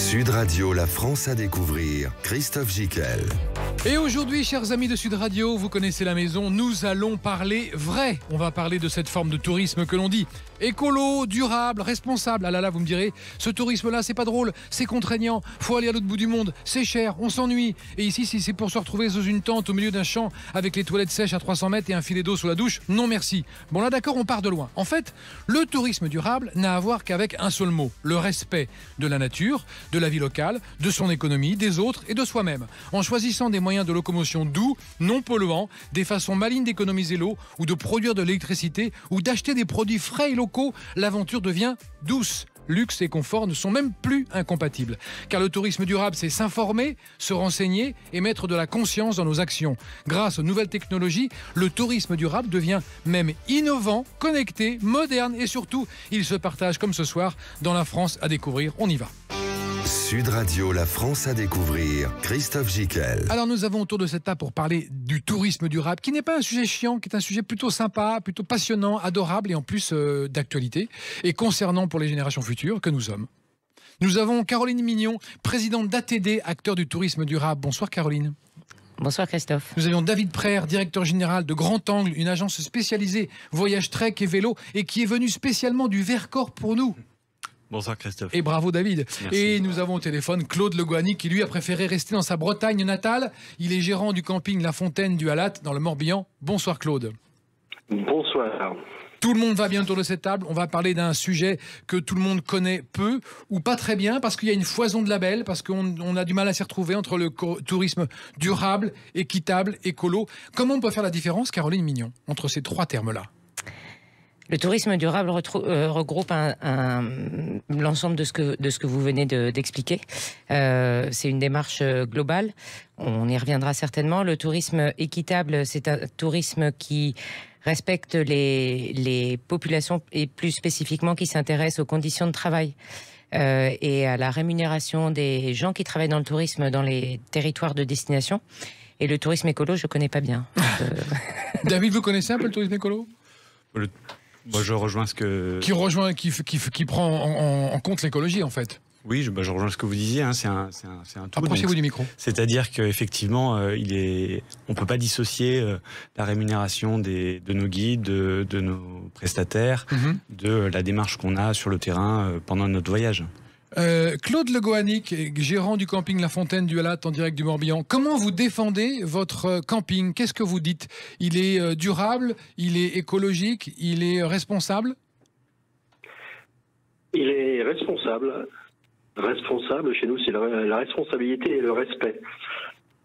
Sud Radio, la France à découvrir. Christophe Gicquel. Et aujourd'hui, chers amis de Sud Radio, vous connaissez la maison, nous allons parler vrai. On va parler de cette forme de tourisme que l'on dit écolo, durable, responsable. Ah là là, vous me direz, ce tourisme-là, c'est pas drôle, c'est contraignant, faut aller à l'autre bout du monde, c'est cher, on s'ennuie. Et ici, si c'est pour se retrouver sous une tente au milieu d'un champ avec les toilettes sèches à 300 mètres et un filet d'eau sous la douche, non merci. Bon là, d'accord, on part de loin. En fait, le tourisme durable n'a à voir qu'avec un seul mot, le respect de la nature, de la vie locale, de son économie, des autres et de soi-même. En choisissant des moyens de locomotion doux, non polluants, des façons malignes d'économiser l'eau ou de produire de l'électricité ou d'acheter des produits frais et locaux, l'aventure devient douce. Luxe et confort ne sont même plus incompatibles. Car le tourisme durable, c'est s'informer, se renseigner et mettre de la conscience dans nos actions. Grâce aux nouvelles technologies, le tourisme durable devient même innovant, connecté, moderne et surtout, il se partage comme ce soir dans la France à découvrir. On y va. Sud Radio, la France à découvrir. Christophe Gicquel. Alors nous avons autour de cette table pour parler du tourisme durable, qui n'est pas un sujet chiant, qui est un sujet plutôt sympa, plutôt passionnant, adorable et en plus d'actualité, et concernant pour les générations futures que nous sommes. Nous avons Caroline Mignon, présidente d'ATD, acteur du tourisme durable. Bonsoir Caroline. Bonsoir Christophe. Nous avions David Praire, directeur général de Grand Angle, une agence spécialisée voyage trek et vélo, et qui est venu spécialement du Vercors pour nous. Bonsoir Christophe. Et bravo David. Merci. Et nous avons au téléphone Claude Le Goanic qui lui a préféré rester dans sa Bretagne natale. Il est gérant du camping La Fontaine du Halat dans le Morbihan. Bonsoir Claude. Bonsoir. Tout le monde va bien autour de cette table. On va parler d'un sujet que tout le monde connaît peu ou pas très bien parce qu'il y a une foison de labels, parce qu'on a du mal à s'y retrouver entre le tourisme durable, équitable, écolo. Comment on peut faire la différence, Caroline Mignon, entre ces trois termes-là ? Le tourisme durable regroupe l'ensemble de ce que vous venez d'expliquer. C'est une démarche globale. On y reviendra certainement. Le tourisme équitable, c'est un tourisme qui respecte les populations et plus spécifiquement qui s'intéresse aux conditions de travail et à la rémunération des gens qui travaillent dans le tourisme dans les territoires de destination. Et le tourisme écolo, je ne connais pas bien. David, vous connaissez un peu le tourisme écolo ? Moi, je rejoins ce que... Qui prend en compte l'écologie, en fait. Oui, je rejoins ce que vous disiez. Hein, c'est un tout. Approchez-vous du micro. C'est-à-dire qu'effectivement, on ne peut pas dissocier la rémunération de nos guides, de nos prestataires, de la démarche qu'on a sur le terrain pendant notre voyage. Claude Le Goanic, gérant du camping La Fontaine du Halat en direct du Morbihan. Comment vous défendez votre camping ? Qu'est-ce que vous dites ? Il est durable, il est écologique, il est responsable ? Il est responsable. Responsable, chez nous, c'est la responsabilité et le respect.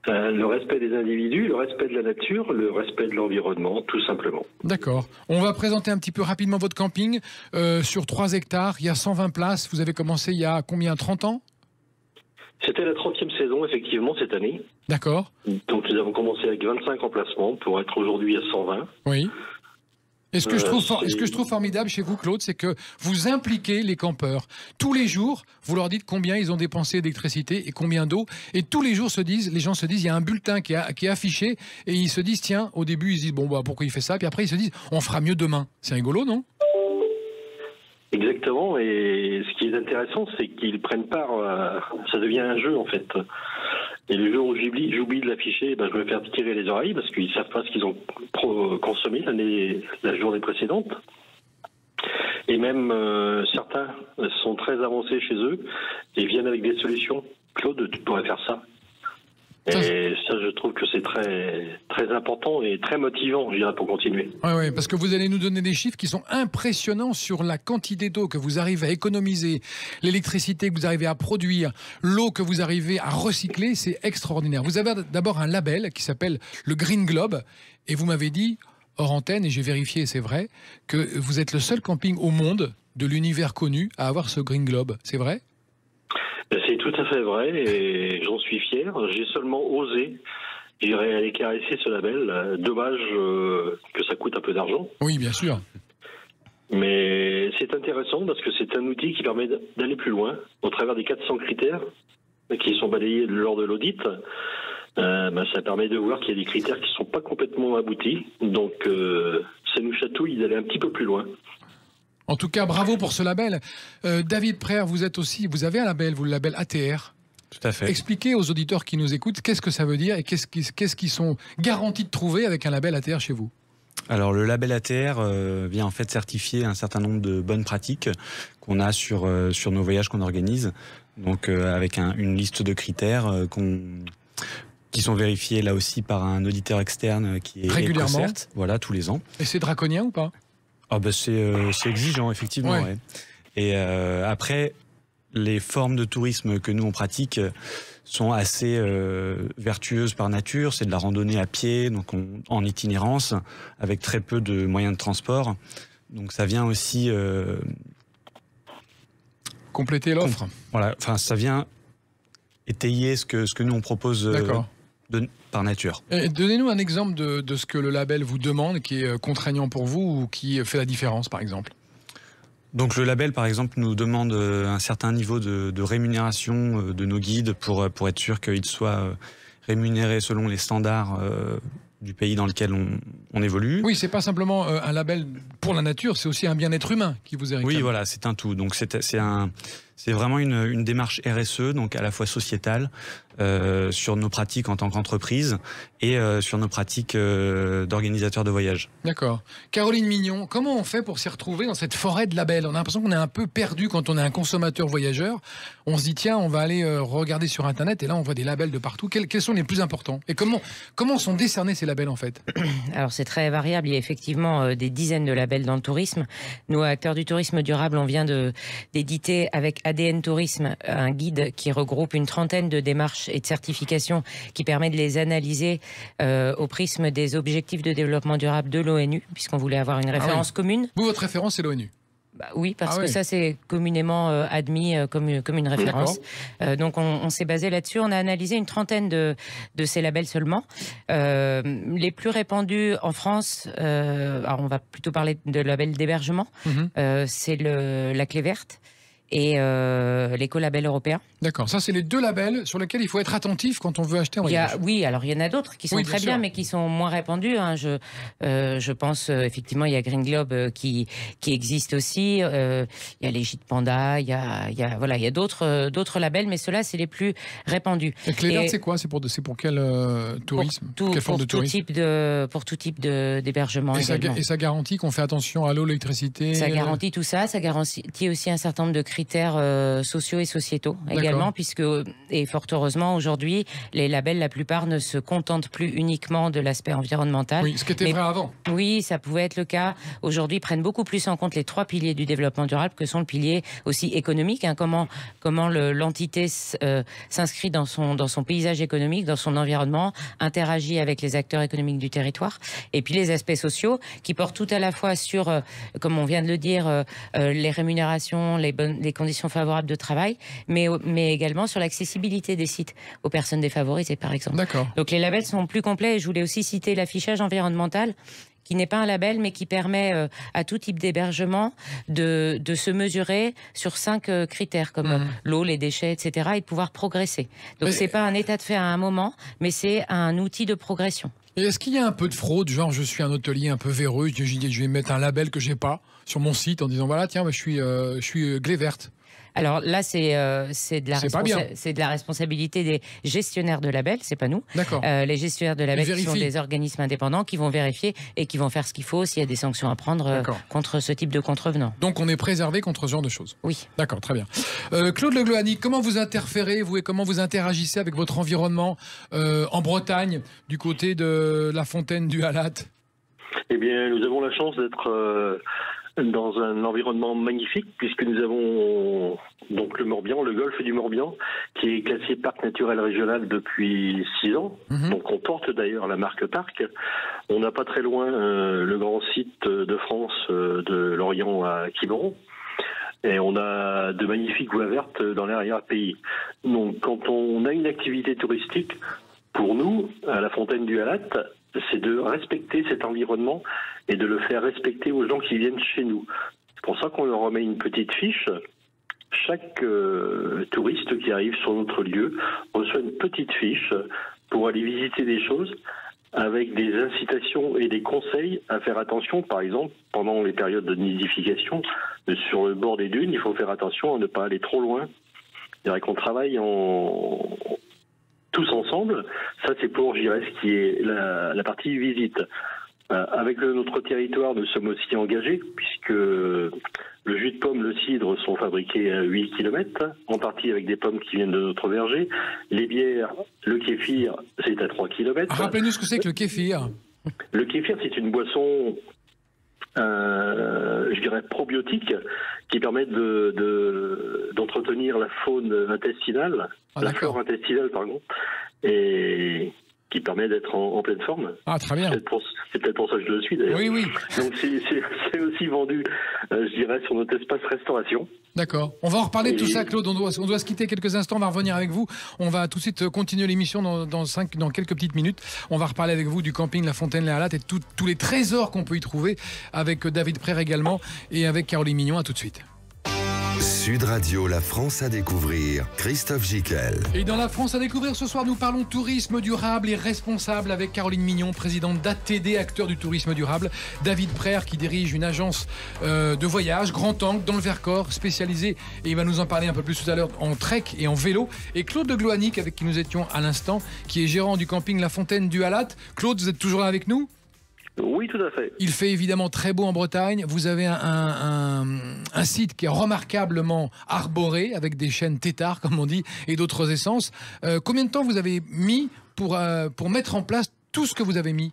Le respect des individus, le respect de la nature, le respect de l'environnement, tout simplement. D'accord. On va présenter un petit peu rapidement votre camping. Sur 3 hectares, il y a 120 places. Vous avez commencé il y a combien ? 30 ans ? C'était la 30e saison, effectivement, cette année. D'accord. Donc nous avons commencé avec 25 emplacements pour être aujourd'hui à 120. Oui. Et ce que je trouve formidable chez vous, Claude, c'est que vous impliquez les campeurs. Tous les jours, vous leur dites combien ils ont dépensé d'électricité et combien d'eau. Et tous les jours, les gens se disent, il y a un bulletin qui est affiché. Et ils se disent, tiens, au début, ils se disent, bon, bah, pourquoi il fait ça ? Puis après, ils se disent, on fera mieux demain. C'est rigolo, non ? Exactement. Et ce qui est intéressant, c'est qu'ils prennent part, ça devient un jeu, en fait. Et le jour où j'oublie de l'afficher, je vais me faire tirer les oreilles parce qu'ils ne savent pas ce qu'ils ont consommé la journée précédente. Et même certains sont très avancés chez eux et viennent avec des solutions. Claude, tu pourrais faire ça. Et ça, je trouve que c'est très, très important et très motivant, je dirais, pour continuer. Oui, parce que vous allez nous donner des chiffres qui sont impressionnants sur la quantité d'eau que vous arrivez à économiser, l'électricité que vous arrivez à produire, l'eau que vous arrivez à recycler, c'est extraordinaire. Vous avez d'abord un label qui s'appelle le Green Globe, et vous m'avez dit, hors antenne, et j'ai vérifié, c'est vrai, que vous êtes le seul camping au monde de l'univers connu à avoir ce Green Globe. C'est vrai ? C'est tout à fait vrai et j'en suis fier. J'ai seulement osé, j'irai aller caresser ce label. Dommage que ça coûte un peu d'argent. Oui, bien sûr. Mais c'est intéressant parce que c'est un outil qui permet d'aller plus loin au travers des 400 critères qui sont balayés lors de l'audit. Ça permet de voir qu'il y a des critères qui ne sont pas complètement aboutis. Donc ça nous chatouille d'aller un petit peu plus loin. En tout cas, bravo pour ce label. David Praire, vous avez un label, vous le label ATR. Tout à fait. Expliquez aux auditeurs qui nous écoutent qu'est-ce que ça veut dire et qu'est-ce qu'ils sont garantis de trouver avec un label ATR chez vous. Alors le label ATR vient en fait certifier un certain nombre de bonnes pratiques qu'on a sur nos voyages qu'on organise, donc avec une liste de critères qui sont vérifiés là aussi par un auditeur externe qui est régulièrement, EcoCert, voilà, tous les ans. Et c'est draconien ou pas? Ah ben c'est exigeant effectivement. Ouais. Ouais. Et après, les formes de tourisme que nous on pratique sont assez vertueuses par nature. C'est de la randonnée à pied, donc en itinérance, avec très peu de moyens de transport. Donc ça vient aussi compléter l'offre. Voilà, enfin ça vient étayer ce que nous on propose par nature. Donnez-nous un exemple de ce que le label vous demande, qui est contraignant pour vous ou qui fait la différence, par exemple. Donc le label, par exemple, nous demande un certain niveau de rémunération de nos guides pour être sûr qu'ils soient rémunérés selon les standards du pays dans lequel on évolue. Oui, c'est pas simplement un label pour la nature, c'est aussi un bien-être humain qui vous est réclamé. Oui, voilà, c'est un tout. Donc c'est vraiment une démarche RSE, donc à la fois sociétale, sur nos pratiques en tant qu'entreprise et sur nos pratiques d'organisateurs de voyage. D'accord. Caroline Mignon, comment on fait pour s'y retrouver dans cette forêt de labels? On a l'impression qu'on est un peu perdu quand on est un consommateur voyageur. On se dit, tiens, on va aller regarder sur Internet et là, on voit des labels de partout. Quels sont les plus importants? Et comment sont décernés ces labels, en fait? Alors, c'est très variable. Il y a effectivement des dizaines de labels dans le tourisme. Nous, acteurs du tourisme durable, on vient d'éditer avec ADN Tourisme un guide qui regroupe une trentaine de démarches et de certifications qui permet de les analyser au prisme des objectifs de développement durable de l'ONU, puisqu'on voulait avoir une référence commune. Vous, votre référence, c'est l'ONU? Bah oui, parce que ça, c'est communément admis comme une référence. Donc, on s'est basé là-dessus. On a analysé une trentaine de ces labels seulement. Les plus répandus en France, alors on va plutôt parler de label d'hébergement, c'est la Clé Verte et l'écolabel européen. D'accord, ça c'est les deux labels sur lesquels il faut être attentif quand on veut acheter un voyage. Oui, alors il y en a d'autres qui sont très bien, mais qui sont moins répandus. Hein. Je pense effectivement il y a Green Globe qui existe aussi. Il y a les Gîtes Panda, il y a d'autres labels, mais ceux-là c'est les plus répandus. Et Clé Verte, c'est quoi? C'est pour quel tourisme? Quelle forme de tourisme? Pour tout type d'hébergement. Et ça garantit qu'on fait attention à l'eau, l'électricité? Ça garantit tout ça. Ça garantit aussi un certain nombre de critères sociaux et sociétaux également, puisque, et fort heureusement, aujourd'hui, les labels, la plupart, ne se contentent plus uniquement de l'aspect environnemental. Oui, ce qui était vrai avant. Oui, ça pouvait être le cas. Aujourd'hui, ils prennent beaucoup plus en compte les trois piliers du développement durable, que sont le pilier aussi économique, hein, comment l'entité s'inscrit dans son paysage économique, dans son environnement, interagit avec les acteurs économiques du territoire, et puis les aspects sociaux, qui portent tout à la fois sur, comme on vient de le dire, les rémunérations, les conditions favorables de travail, mais également sur l'accessibilité des sites aux personnes défavorisées, par exemple. D'accord. Donc les labels sont plus complets, et je voulais aussi citer l'affichage environnemental, qui n'est pas un label, mais qui permet à tout type d'hébergement de se mesurer sur 5 critères, comme l'eau, les déchets, etc., et de pouvoir progresser. Donc c'est pas un état de fait à un moment, mais c'est un outil de progression. Et est-ce qu'il y a un peu de fraude, genre je suis un hôtelier un peu véreux, je vais mettre un label que j'ai pas sur mon site en disant voilà, tiens, je suis Clé Verte? Alors là, c'est de la responsabilité des gestionnaires de labels, c'est pas nous. D'accord. Les gestionnaires de labels qui sont des organismes indépendants qui vont vérifier et qui vont faire ce qu'il faut s'il y a des sanctions à prendre contre ce type de contrevenants. Donc on est préservé contre ce genre de choses. Oui. D'accord, très bien. Claude Le Gloani, comment vous interférez, vous, et comment vous interagissez avec votre environnement en Bretagne, du côté de la fontaine du Halat? Eh bien, nous avons la chance d'être dans un environnement magnifique, puisque nous avons donc le Morbihan, le golfe du Morbihan, qui est classé parc naturel régional depuis 6 ans. Donc on porte d'ailleurs la marque parc. On n'a pas très loin le grand site de France de Lorient à Quiberon. Et on a de magnifiques voies vertes dans l'arrière-pays. Donc quand on a une activité touristique, pour nous, à la fontaine du Halat, c'est de respecter cet environnement et de le faire respecter aux gens qui viennent chez nous. C'est pour ça qu'on leur remet une petite fiche. Chaque touriste qui arrive sur notre lieu reçoit une petite fiche pour aller visiter des choses, avec des incitations et des conseils à faire attention, par exemple, pendant les périodes de nidification, sur le bord des dunes, il faut faire attention à ne pas aller trop loin. C'est-à-dire qu'on travaille tous ensemble. Ça, c'est pour, je dirais, ce qui est la partie visite. Avec notre territoire, nous sommes aussi engagés, puisque le jus de pomme, le cidre sont fabriqués à 8 km, en partie avec des pommes qui viennent de notre verger. Les bières, le kéfir, c'est à 3 km. Rappelez-nous ce que c'est que le kéfir. Le kéfir, c'est une boisson, je dirais, probiotique, qui permet d'entretenir la faune intestinale, la flore intestinale, pardon, et qui permet d'être en pleine forme. Ah, très bien. C'est peut-être pour ça que je le suis, d'ailleurs. Oui, oui. Donc, c'est aussi vendu, je dirais, sur notre espace restauration. D'accord. On va en reparler de tout ça, Claude. On doit se quitter quelques instants. On va revenir avec vous. On va tout de suite continuer l'émission dans quelques petites minutes. On va reparler avec vous du camping La Fontaine-les-Halattes et tous les trésors qu'on peut y trouver avec David Prère également et avec Caroline Mignon. À tout de suite. Sud Radio, la France à découvrir, Christophe Gicquel. Et dans la France à découvrir, ce soir, nous parlons tourisme durable et responsable avec Caroline Mignon, présidente d'ATD, acteur du tourisme durable. David Prère, qui dirige une agence de voyage, Grand Angle, dans le Vercors, spécialisée, et il va nous en parler un peu plus tout à l'heure, en trek et en vélo. Et Claude de Gloanic, avec qui nous étions à l'instant, qui est gérant du camping La Fontaine du Halatte. Claude, vous êtes toujours là avec nous ? Oui, tout à fait. Il fait évidemment très beau en Bretagne. Vous avez un site qui est remarquablement arboré, avec des chênes têtards, comme on dit, et d'autres essences. Combien de temps vous avez mis pour mettre en place tout ce que vous avez mis ?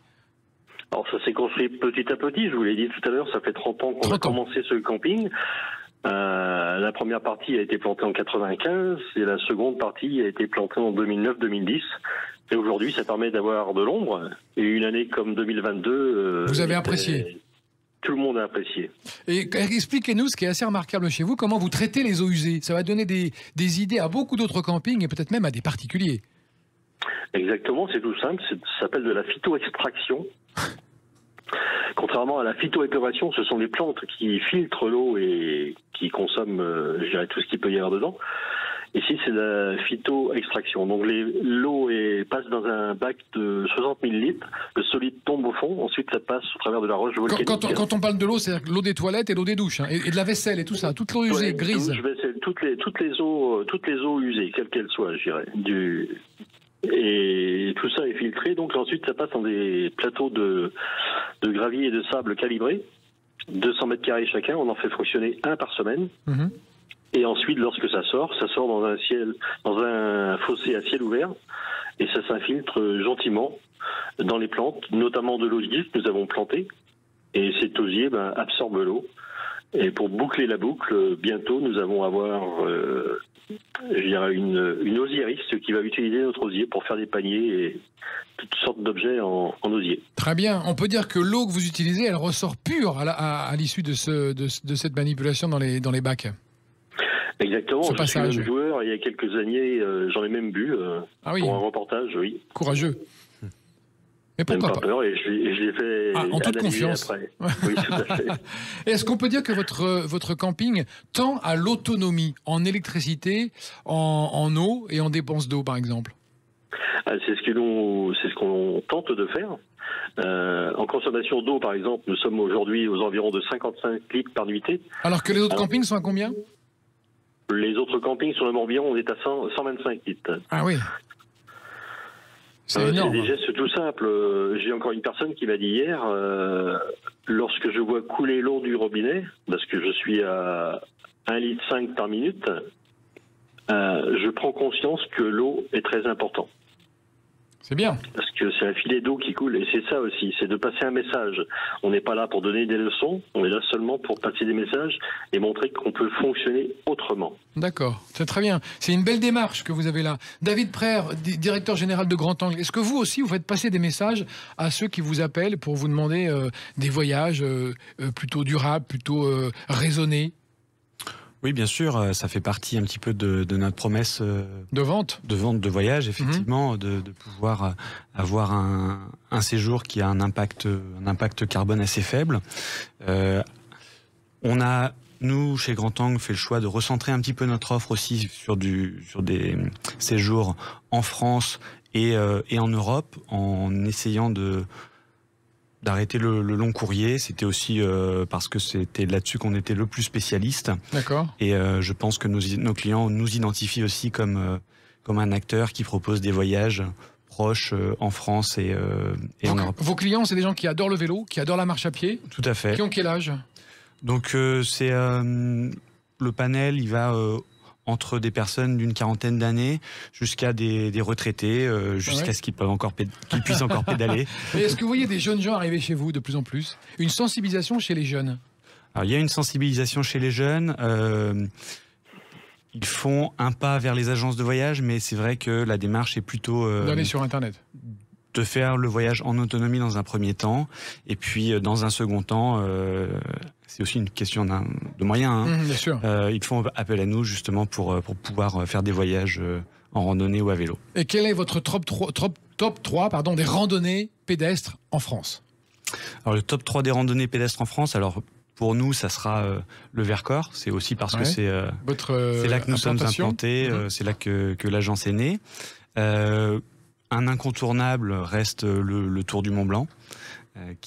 Alors, ça s'est construit petit à petit. Je vous l'ai dit tout à l'heure, ça fait 30 ans qu'on a commencé ce camping. La première partie a été plantée en 95 et la seconde partie a été plantée en 2009-2010. Et aujourd'hui, ça permet d'avoir de l'ombre. Et une année comme 2022... vous avez apprécié ? Tout le monde a apprécié. Et expliquez-nous ce qui est assez remarquable chez vous, comment vous traitez les eaux usées. Ça va donner des idées à beaucoup d'autres campings et peut-être même à des particuliers. Exactement, c'est tout simple. Ça s'appelle de la phytoextraction. Contrairement à la phytoépuration, ce sont les plantes qui filtrent l'eau et qui consomment, je dirais, tout ce qu'il peut y avoir dedans. Ici, c'est la phytoextraction. Donc, l'eau passe dans un bac de 60 000 litres. Le solide tombe au fond. Ensuite, ça passe au travers de la roche volcanique. Quand on parle de l'eau, c'est l'eau des toilettes et l'eau des douches, hein, et de la vaisselle et tout ça. Toute l'eau usée, grise. Douche, vaisselle, toutes les eaux usées, quelles qu'elles soient, je dirais. Et tout ça est filtré. Donc, ensuite, ça passe dans des plateaux de gravier et de sable calibrés. 200 mètres carrés chacun. On en fait fonctionner un par semaine. Mm-hmm. Et ensuite, lorsque ça sort dans un fossé à ciel ouvert, et ça s'infiltre gentiment dans les plantes, notamment de l'osier que nous avons planté. Et cet osier absorbe l'eau. Et pour boucler la boucle, bientôt, nous allons avoir je dirais une osiériste qui va utiliser notre osier pour faire des paniers et toutes sortes d'objets en osier. Très bien. On peut dire que l'eau que vous utilisez, elle ressort pure à l'issue de cette manipulation dans les bacs. Exactement, je suis même joueur, il y a quelques années, j'en ai même bu pour un reportage, oui. Courageux. Mais pourquoi pas peur, et je l'ai fait en toute confiance. Après. Oui, tout à fait. Est-ce qu'on peut dire que votre camping tend à l'autonomie en électricité, en eau et en dépenses d'eau, par exemple ? C'est ce qu'on tente de faire. En consommation d'eau, par exemple, nous sommes aujourd'hui aux environs de 55 litres par nuitée. Alors que les autres campings sont à combien ? Les autres campings sur le Morbihan, on est à 125 litres. Ah oui. C'est énorme. C'est des gestes tout simples. J'ai encore une personne qui m'a dit hier, lorsque je vois couler l'eau du robinet, parce que je suis à 1,5 litre par minute, je prends conscience que l'eau est très importante. C'est bien. Parce que c'est un filet d'eau qui coule, et c'est ça aussi, c'est de passer un message. On n'est pas là pour donner des leçons, on est là seulement pour passer des messages et montrer qu'on peut fonctionner autrement. D'accord, c'est très bien. C'est une belle démarche que vous avez là. David Prère, directeur général de Grand Angle, est-ce que vous aussi, vous faites passer des messages à ceux qui vous appellent pour vous demander des voyages plutôt durables, plutôt raisonnés ? Oui, bien sûr, ça fait partie un petit peu de notre promesse de vente de voyage, effectivement, de pouvoir avoir un séjour qui a un impact carbone assez faible. On a, nous, chez Grand Angle, fait le choix de recentrer un petit peu notre offre aussi sur des séjours en France et en Europe, en essayant de d'arrêter le long courrier. C'était aussi parce que c'était là-dessus qu'on était le plus spécialiste. D'accord. Et je pense que nos clients nous identifient aussi comme un acteur qui propose des voyages proches en France et en Europe. Vos clients, c'est des gens qui adorent le vélo, qui adorent la marche à pied. Tout à fait. Qui ont quel âge? Donc c'est le panel, il va entre des personnes d'une quarantaine d'années jusqu'à des retraités, jusqu'à ce qu'ils puissent encore pédaler. Mais est-ce que vous voyez des jeunes gens arriver chez vous de plus en plus? Une sensibilisation chez les jeunes? Alors, il y a une sensibilisation chez les jeunes. Ils font un pas vers les agences de voyage, mais c'est vrai que la démarche est plutôt d'aller sur Internet. De faire le voyage en autonomie dans un premier temps, et puis dans un second temps, c'est aussi une question de moyens. Hein. Bien sûr. Ils font appel à nous justement pour pouvoir faire des voyages en randonnée ou à vélo. Et quel est votre top 3 des randonnées pédestres en France? Alors le top 3 des randonnées pédestres en France, alors pour nous ça sera le Vercors, c'est aussi parce que c'est là que nous sommes implantés, c'est là que l'agence est née. Un incontournable reste le Tour du Mont Blanc.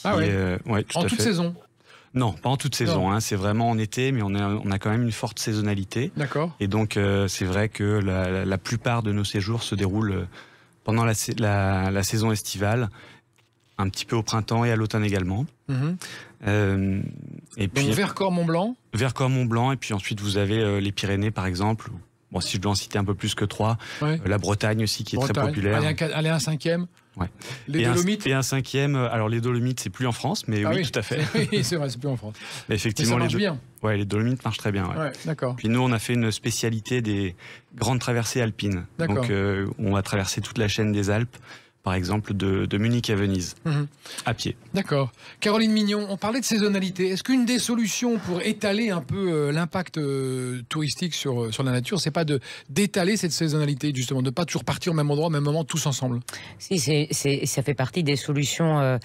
En toute saison? Non, pas en toute saison. Hein, c'est vraiment en été, mais on a quand même une forte saisonnalité. D'accord. Et donc, c'est vrai que la plupart de nos séjours se déroulent pendant la saison estivale, un petit peu au printemps et à l'automne également. Et puis, donc Vercors-Mont-Blanc? Vercors-Mont-Blanc, et puis ensuite vous avez les Pyrénées par exemple. Bon, si je dois en citer un peu plus que 3, la Bretagne aussi qui est très populaire. Allez, un cinquième. Ouais. Les Dolomites. Et un cinquième, alors les Dolomites c'est plus en France, mais oui, tout à fait. Oui, c'est vrai, c'est plus en France. Mais effectivement, mais ça marche bien. Ouais, les Dolomites marchent très bien. Ouais. D'accord. Puis nous, on a fait une spécialité des grandes traversées alpines. Donc on va traverser toute la chaîne des Alpes, par exemple de Munich à Venise, à pied. D'accord. Caroline Mignon, on parlait de saisonnalité. Est-ce qu'une des solutions pour étaler un peu l'impact touristique sur la nature, c'est pas d'étaler cette saisonnalité, justement, de ne pas toujours partir au même endroit, au même moment, tous ensemble? Si, ça fait partie des solutions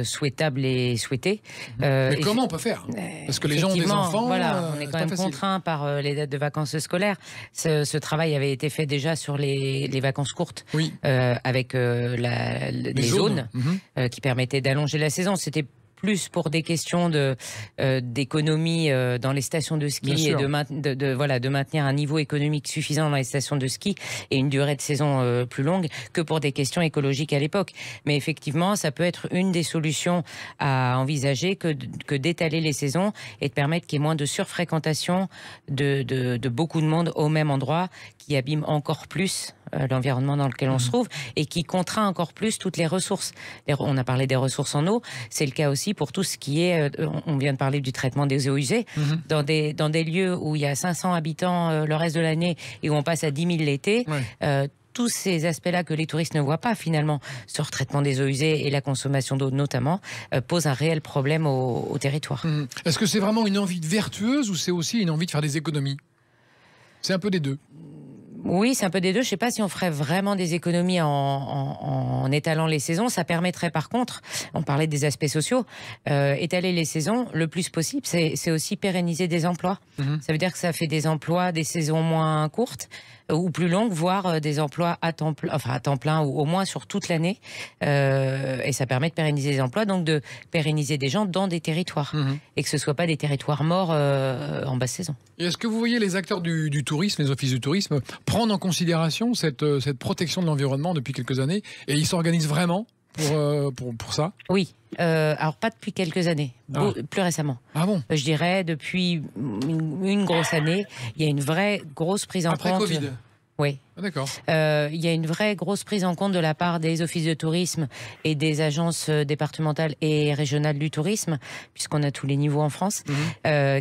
souhaitables et souhaitées. Mais comment on peut faire? Parce que les gens ont des enfants. Voilà, on est quand même contraints par les dates de vacances scolaires. Ce travail avait été fait déjà sur les vacances courtes, avec les zones qui permettaient d'allonger la saison. C'était plus pour des questions d'économie dans les stations de ski et de maintenir un niveau économique suffisant dans les stations de ski et une durée de saison plus longue que pour des questions écologiques à l'époque. Mais effectivement, ça peut être une des solutions à envisager que d'étaler les saisons et de permettre qu'il y ait moins de surfréquentation de beaucoup de monde au même endroit, qui abîme encore plus l'environnement dans lequel on se trouve et qui contraint encore plus toutes les ressources. On a parlé des ressources en eau, c'est le cas aussi pour tout ce qui est, on vient de parler du traitement des eaux usées, dans des lieux où il y a 500 habitants le reste de l'année et où on passe à 10 000 l'été. Tous ces aspects-là que les touristes ne voient pas finalement, ce retraitement des eaux usées et la consommation d'eau notamment, posent un réel problème au territoire. Est-ce que c'est vraiment une envie vertueuse ou c'est aussi une envie de faire des économies? C'est un peu des deux. Oui, c'est un peu des deux. Je ne sais pas si on ferait vraiment des économies en étalant les saisons. Ça permettrait par contre, on parlait des aspects sociaux, étaler les saisons le plus possible, c'est aussi pérenniser des emplois. Ça veut dire que ça fait des emplois, des saisons moins courtes ou plus longues, voire des emplois à temps plein ou au moins sur toute l'année. Et ça permet de pérenniser des emplois, donc de pérenniser des gens dans des territoires et que ce ne soit pas des territoires morts en basse saison. Et est-ce que vous voyez les acteurs du tourisme, les offices du tourisme, prendre en considération cette protection de l'environnement depuis quelques années et ils s'organisent vraiment pour ça? Oui. Alors pas depuis quelques années, plus récemment. Ah bon? Je dirais depuis une grosse année, il y a une vraie grosse prise en compte. Après Covid? Oui. D'accord. Il y a une vraie grosse prise en compte de la part des offices de tourisme et des agences départementales et régionales du tourisme, puisqu'on a tous les niveaux en France,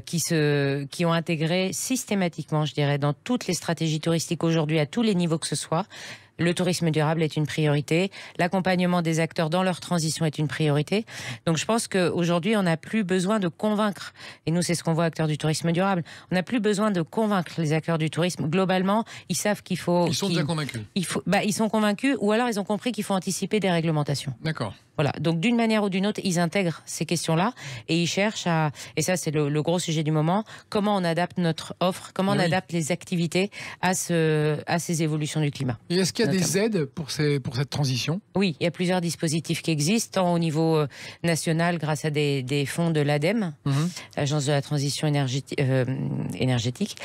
qui ont intégré systématiquement, je dirais, dans toutes les stratégies touristiques aujourd'hui, à tous les niveaux que ce soit, le tourisme durable est une priorité. L'accompagnement des acteurs dans leur transition est une priorité. Donc je pense qu'aujourd'hui, on n'a plus besoin de convaincre. Et nous, c'est ce qu'on voit, acteurs du tourisme durable. On n'a plus besoin de convaincre les acteurs du tourisme. Globalement, ils savent qu'il faut... Ils sont déjà convaincus. Ils sont convaincus, ou alors ils ont compris qu'il faut anticiper des réglementations. D'accord. Voilà, donc d'une manière ou d'une autre, ils intègrent ces questions-là et ils cherchent à, et ça c'est le gros sujet du moment, comment on adapte notre offre, comment on adapte les activités à ces évolutions du climat. Et est-ce qu'il y a des aides pour cette transition? Oui, il y a plusieurs dispositifs qui existent, tant au niveau national grâce à des fonds de l'ADEME, l'Agence de la transition énergétique,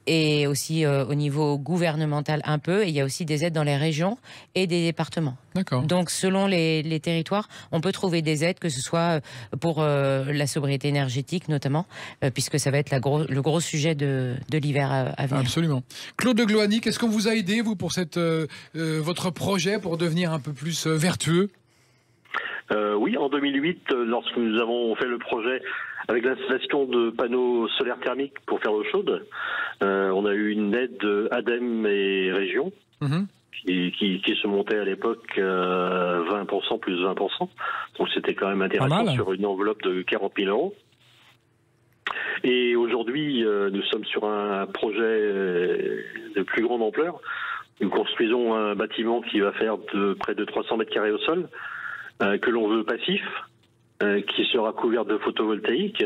et aussi au niveau gouvernemental un peu, et il y a aussi des aides dans les régions et des départements. D'accord. Donc selon les territoires, on peut trouver des aides, que ce soit pour la sobriété énergétique notamment, puisque ça va être le gros sujet de l'hiver à venir. Absolument. Claude de Gloanic, est-ce qu'on vous a aidé, vous, pour votre projet, pour devenir un peu plus vertueux? Oui, en 2008, lorsque nous avons fait le projet avec l'installation de panneaux solaires thermiques pour faire l'eau chaude, on a eu une aide ADEME et région. Qui se montait à l'époque 20% plus 20%. Donc c'était quand même intéressant sur une enveloppe de 40 000 euros. Et aujourd'hui, nous sommes sur un projet de plus grande ampleur. Nous construisons un bâtiment qui va faire de près de 300 mètres carrés au sol, que l'on veut passif, qui sera couvert de photovoltaïque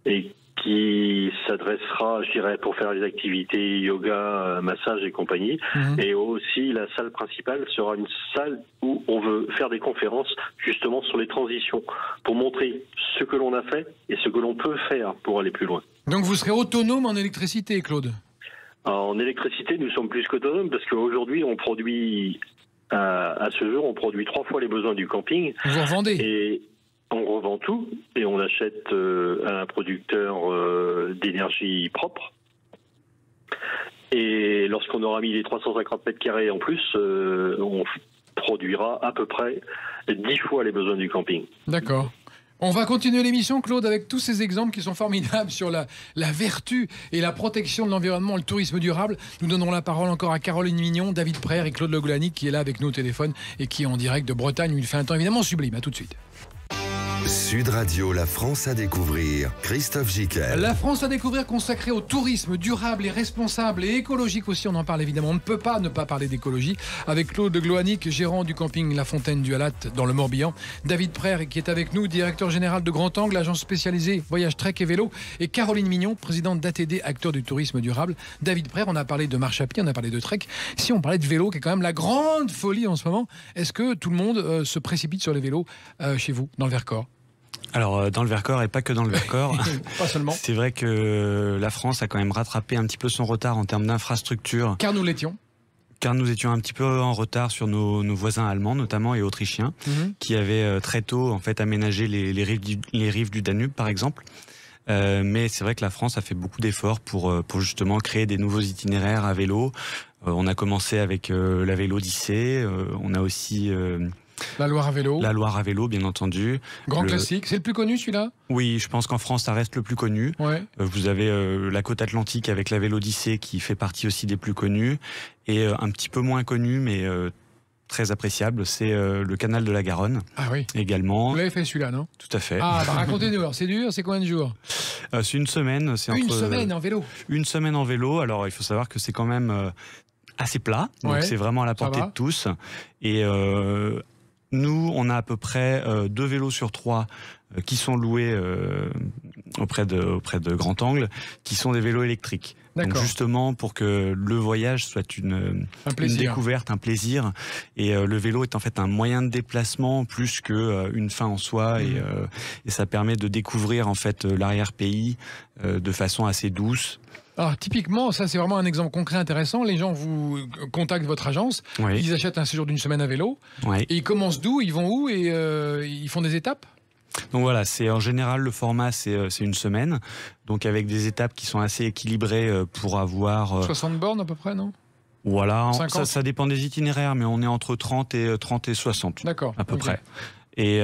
et qui s'adressera, je dirais, pour faire les activités yoga, massage et compagnie. Et aussi, la salle principale sera une salle où on veut faire des conférences justement sur les transitions, pour montrer ce que l'on a fait et ce que l'on peut faire pour aller plus loin. Donc vous serez autonome en électricité, Claude? En électricité, nous sommes plus qu'autonomes parce qu'aujourd'hui, on produit, à ce jour, on produit 3 fois les besoins du camping. Vous revendez? Et on revend tout et on achète à un producteur d'énergie propre. Et lorsqu'on aura mis les 350 mètres carrés en plus, on produira à peu près 10 fois les besoins du camping. D'accord. On va continuer l'émission, Claude, avec tous ces exemples qui sont formidables sur la vertu et la protection de l'environnement, le tourisme durable. Nous donnerons la parole encore à Caroline Mignon, David Praire et Claude Le Gloanic qui est là avec nous au téléphone et qui est en direct de Bretagne où il fait un temps évidemment sublime. À tout de suite. Sud Radio, la France à découvrir. Christophe Gicquel. La France à découvrir consacrée au tourisme durable et responsable et écologique aussi. On en parle évidemment. On ne peut pas ne pas parler d'écologie. Avec Claude de Gloanic, gérant du camping La Fontaine du Halat dans le Morbihan. David Praire qui est avec nous, directeur général de Grand Angle, agence spécialisée voyage trek et vélo. Et Caroline Mignon, présidente d'ATD, acteur du tourisme durable. David Praire, on a parlé de marche à pied, on a parlé de trek. Si on parlait de vélo, qui est quand même la grande folie en ce moment, est-ce que tout le monde se précipite sur les vélos chez vous, dans le Vercors? Alors, dans le Vercors et pas que dans le Vercors. Pas seulement. C'est vrai que la France a quand même rattrapé un petit peu son retard en termes d'infrastructures. Car nous l'étions. Car nous étions un petit peu en retard sur nos voisins allemands, notamment, et autrichiens, qui avaient très tôt en fait aménagé les rives du Danube, par exemple. Mais c'est vrai que la France a fait beaucoup d'efforts pour justement créer des nouveaux itinéraires à vélo. On a commencé avec la Vélodyssée. On a aussi la Loire à vélo. La Loire à vélo, bien entendu. Grand classique. C'est le plus connu, celui-là? Oui, je pense qu'en France, ça reste le plus connu. Ouais. Vous avez la côte atlantique avec la Vélodyssée qui fait partie aussi des plus connus. Et un petit peu moins connu, mais très appréciable, c'est le canal de la Garonne. Ah oui. Également. Vous l'avez fait celui-là, non? Tout à fait. Ah, bah racontez-nous alors. C'est dur? C'est combien de jours? C'est une semaine. Une semaine en vélo? Une semaine en vélo. Alors, il faut savoir que c'est quand même assez plat. Donc, c'est vraiment à la portée de tous. Et nous, on a à peu près 2 vélos sur 3 qui sont loués auprès de Grand Angle, qui sont des vélos électriques. Donc justement pour que le voyage soit une découverte, un plaisir. Et le vélo est en fait un moyen de déplacement plus qu'une fin en soi. Et ça permet de découvrir en fait l'arrière-pays de façon assez douce. Alors typiquement, ça c'est vraiment un exemple concret intéressant. Les gens vous contactent votre agence, ils achètent un séjour d'une semaine à vélo, et ils commencent d'où, ils vont où, et ils font des étapes? Donc voilà, c'est en général le format, c'est une semaine, donc avec des étapes qui sont assez équilibrées pour avoir 60 bornes à peu près, non? Voilà, ça dépend des itinéraires, mais on est entre 30 et 60. D'accord, à peu près. Et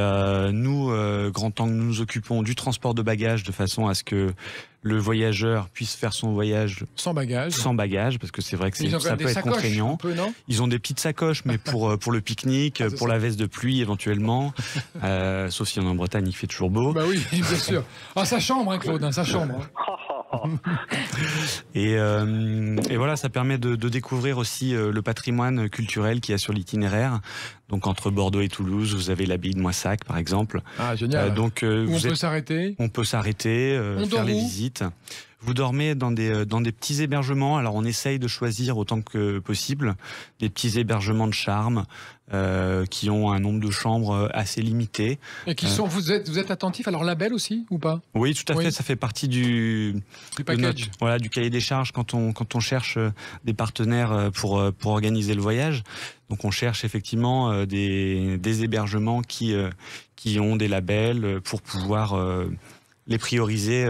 nous, Grand Angle, nous occupons du transport de bagages de façon à ce que le voyageur puisse faire son voyage sans bagage. Sans bagage, parce que c'est vrai que ça peut être contraignant. Ils ont des petites sacoches, mais pour le pique-nique, pour la veste de pluie éventuellement. Sauf si on est en Bretagne, il fait toujours beau. Bah oui, bien sûr. Ah, ça chambre, hein, Claude, ça chambre. Et voilà, ça permet de découvrir aussi le patrimoine culturel qu'il y a sur l'itinéraire. Donc entre Bordeaux et Toulouse, vous avez l'abbaye de Moissac, par exemple. Ah, génial. On peut s'arrêter. On peut s'arrêter, faire les visites. Vous dormez dans des petits hébergements. Alors on essaye de choisir autant que possible des petits hébergements de charme qui ont un nombre de chambres assez limité. Et qui sont. Vous êtes attentif à leur label aussi ou pas? Oui, tout à fait. Ça fait partie du package. Du cahier des charges quand on cherche des partenaires pour organiser le voyage. Donc on cherche effectivement des hébergements qui ont des labels pour pouvoir les prioriser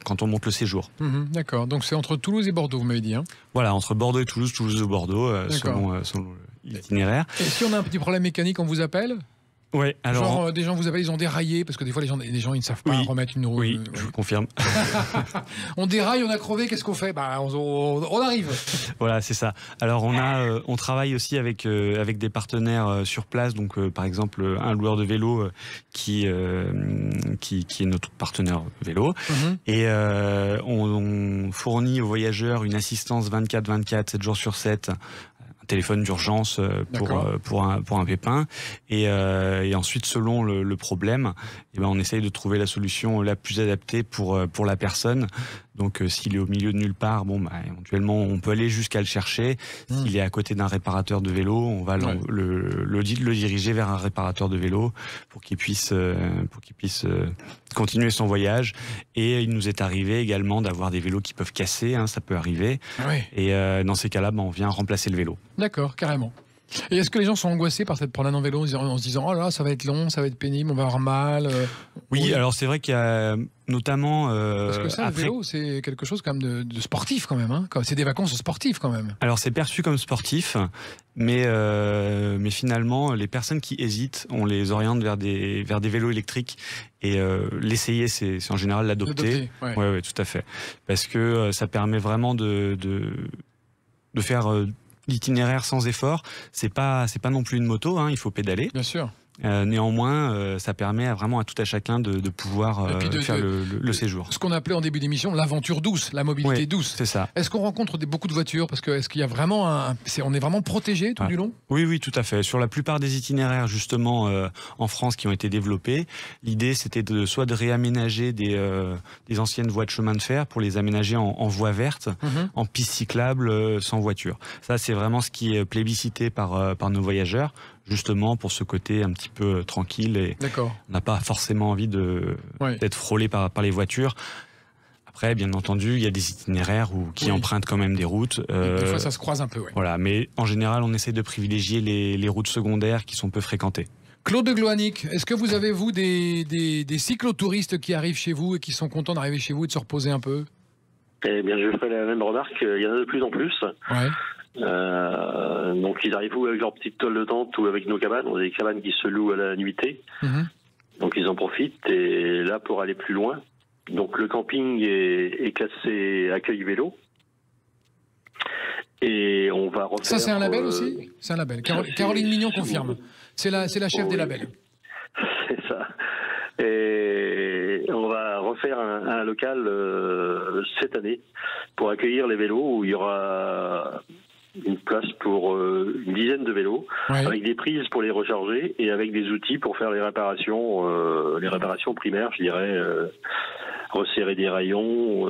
quand on monte le séjour. D'accord, donc c'est entre Toulouse et Bordeaux, vous m'avez dit. Hein. Voilà, entre Bordeaux et Toulouse, Toulouse et Bordeaux, selon l'itinéraire. Et si on a un petit problème mécanique, on vous appelle? Ouais, alors genre des gens vous appellent, ils ont déraillé parce que des fois les gens ils ne savent pas remettre une roue. Oui, je vous confirme. On déraille, on a crevé, qu'est-ce qu'on fait? On arrive. Voilà, c'est ça. Alors on travaille aussi avec des partenaires sur place. Donc par exemple un loueur de vélo qui est notre partenaire vélo et on fournit aux voyageurs une assistance 24/24, 7 jours sur 7. Téléphone d'urgence pour un pépin et ensuite selon le problème on essaye de trouver la solution la plus adaptée pour la personne. Donc s'il est au milieu de nulle part, éventuellement on peut aller jusqu'à le chercher. S'il est à côté d'un réparateur de vélo, on va le diriger vers un réparateur de vélo pour qu'il puisse continuer son voyage. Et il nous est arrivé également d'avoir des vélos qui peuvent casser, ça peut arriver. Et dans ces cas-là, on vient remplacer le vélo. D'accord, carrément. Et est-ce que les gens sont angoissés par cette promenade en vélo en se disant oh là ça va être long, ça va être pénible, on va avoir mal Oui, alors c'est vrai qu'il y a notamment parce que ça, le vélo, c'est quelque chose quand même de sportif quand même. C'est des vacances sportives quand même. Alors c'est perçu comme sportif, mais finalement les personnes qui hésitent, on les oriente vers des vélos électriques et l'essayer, c'est en général l'adopter. Ouais, tout à fait, parce que ça permet vraiment de faire l'itinéraire sans effort. C'est pas non plus une moto, il faut pédaler. Bien sûr. Néanmoins, ça permet vraiment à tout à chacun de pouvoir faire le séjour. Ce qu'on appelait en début d'émission l'aventure douce, la mobilité douce. C'est ça. Est-ce qu'on rencontre beaucoup de voitures? Parce que est-ce qu'il y a vraiment on est vraiment protégé tout du long? Oui, tout à fait. Sur la plupart des itinéraires justement en France qui ont été développés, l'idée c'était soit de réaménager des anciennes voies de chemin de fer pour les aménager en voies vertes, en pistes cyclables sans voiture. Ça c'est vraiment ce qui est plébiscité par nos voyageurs. Justement pour ce côté un petit peu tranquille et on n'a pas forcément envie d'être frôlé par les voitures. Après, bien entendu, il y a des itinéraires qui empruntent quand même des routes. Des fois, ça se croise un peu. Voilà, mais en général, on essaie de privilégier les routes secondaires qui sont peu fréquentées. Claude de Gloanic, est-ce que vous avez, vous, des cyclotouristes qui arrivent chez vous et qui sont contents d'arriver chez vous et de se reposer un peu? Eh bien, je ferai la même remarque. Il y en a de plus en plus. Donc ils arrivent avec leur petite toile de tente ou avec nos cabanes. On a des cabanes qui se louent à la nuitée. Donc ils en profitent. Et là, pour aller plus loin, donc le camping est classé accueil vélo. Et on va refaire... Ça c'est un label aussi? C'est un label. Caroline Mignon confirme. C'est la chef des labels. C'est ça. Et on va refaire un local cette année pour accueillir les vélos où il y aura une place pour une dizaine de vélos, avec des prises pour les recharger et avec des outils pour faire les réparations primaires, je dirais, resserrer des rayons,